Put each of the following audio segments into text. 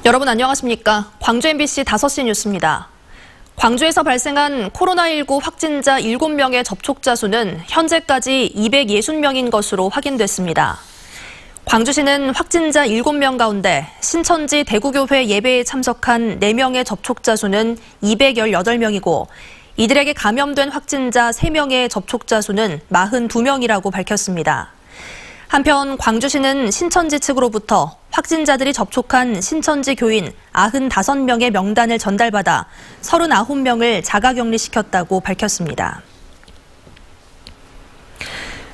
여러분 안녕하십니까? 광주 MBC 5시 뉴스입니다. 광주에서 발생한 코로나19 확진자 7명의 접촉자 수는 현재까지 260명인 것으로 확인됐습니다. 광주시는 확진자 7명 가운데 신천지 대구교회 예배에 참석한 4명의 접촉자 수는 218명이고 이들에게 감염된 확진자 3명의 접촉자 수는 42명이라고 밝혔습니다. 한편 광주시는 신천지 측으로부터 확진자들이 접촉한 신천지 교인 95명의 명단을 전달받아 39명을 자가격리시켰다고 밝혔습니다.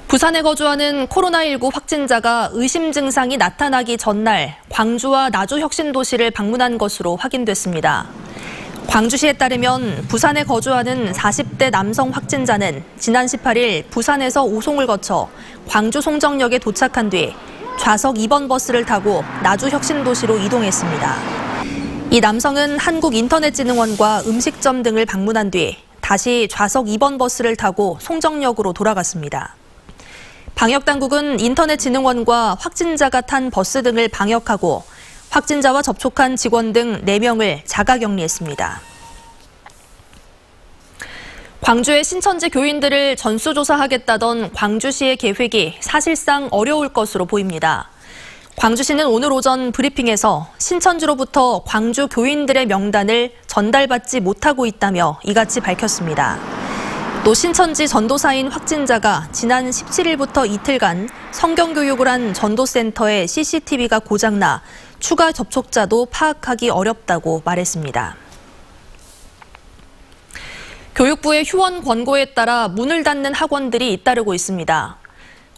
부산에 거주하는 코로나19 확진자가 의심 증상이 나타나기 전날 광주와 나주 혁신도시를 방문한 것으로 확인됐습니다. 광주시에 따르면 부산에 거주하는 40대 남성 확진자는 지난 18일 부산에서 오송을 거쳐 광주 송정역에 도착한 뒤 좌석 2번 버스를 타고 나주 혁신도시로 이동했습니다. 이 남성은 한국인터넷진흥원과 음식점 등을 방문한 뒤 다시 좌석 2번 버스를 타고 송정역으로 돌아갔습니다. 방역당국은 인터넷진흥원과 확진자가 탄 버스 등을 방역하고 확진자와 접촉한 직원 등 4명을 자가격리했습니다. 광주의 신천지 교인들을 전수조사하겠다던 광주시의 계획이 사실상 어려울 것으로 보입니다. 광주시는 오늘 오전 브리핑에서 신천지로부터 광주 교인들의 명단을 전달받지 못하고 있다며 이같이 밝혔습니다. 또 신천지 전도사인 확진자가 지난 17일부터 이틀간 성경교육을 한 전도센터의 CCTV가 고장나 추가 접촉자도 파악하기 어렵다고 말했습니다. 교육부의 휴원 권고에 따라 문을 닫는 학원들이 잇따르고 있습니다.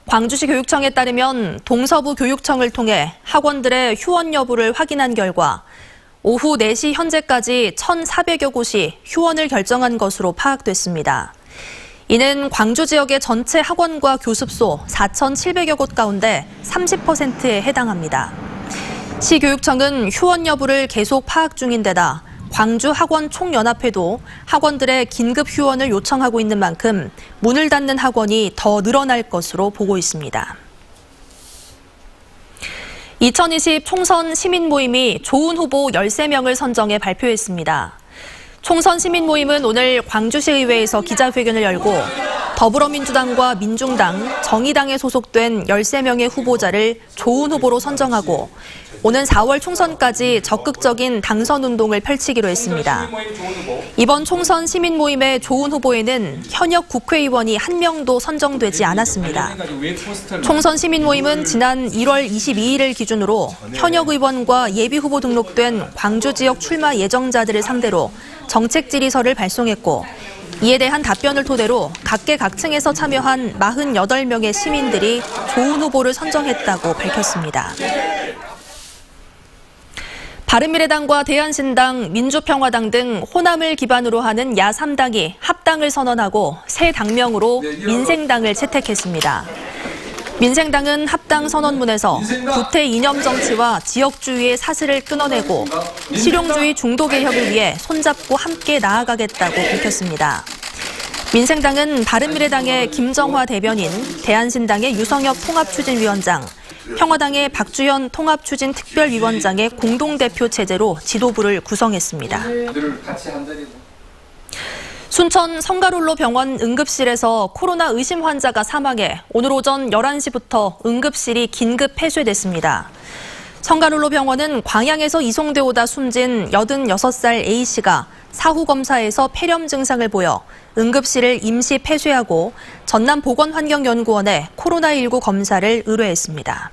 광주시 교육청에 따르면 동서부 교육청을 통해 학원들의 휴원 여부를 확인한 결과 오후 4시 현재까지 1,400여 곳이 휴원을 결정한 것으로 파악됐습니다. 이는 광주 지역의 전체 학원과 교습소 4,700여 곳 가운데 30%에 해당합니다. 시교육청은 휴원 여부를 계속 파악 중인 데다 광주 학원 총연합회도 학원들의 긴급 휴원을 요청하고 있는 만큼 문을 닫는 학원이 더 늘어날 것으로 보고 있습니다. 2020 총선 시민 모임이 좋은 후보 13명을 선정해 발표했습니다. 총선 시민 모임은 오늘 광주시의회에서 기자회견을 열고 더불어민주당과 민중당, 정의당에 소속된 13명의 후보자를 좋은 후보로 선정하고 오는 4월 총선까지 적극적인 당선 운동을 펼치기로 했습니다. 이번 총선 시민 모임의 좋은 후보에는 현역 국회의원이 한 명도 선정되지 않았습니다. 총선 시민 모임은 지난 1월 22일을 기준으로 현역 의원과 예비후보 등록된 광주 지역 출마 예정자들을 상대로 정책 질의서를 발송했고 이에 대한 답변을 토대로 각계각층에서 참여한 48명의 시민들이 좋은 후보를 선정했다고 밝혔습니다. 바른미래당과 대한신당, 민주평화당 등 호남을 기반으로 하는 야 3당이 합당을 선언하고 새 당명으로 민생당을 채택했습니다. 민생당은 합당 선언문에서 구태 이념 정치와 지역주의의 사슬을 끊어내고 실용주의 중도 개혁을 위해 손잡고 함께 나아가겠다고 밝혔습니다. 민생당은 바른미래당의 김정화 대변인, 대한신당의 유성엽 통합추진위원장, 평화당의 박주현 통합추진특별위원장의 공동대표 체제로 지도부를 구성했습니다. 순천 성가롤로 병원 응급실에서 코로나 의심 환자가 사망해 오늘 오전 11시부터 응급실이 긴급 폐쇄됐습니다. 성가롤로 병원은 광양에서 이송돼 오다 숨진 86살 A씨가 사후 검사에서 폐렴 증상을 보여 응급실을 임시 폐쇄하고 전남보건환경연구원에 코로나19 검사를 의뢰했습니다.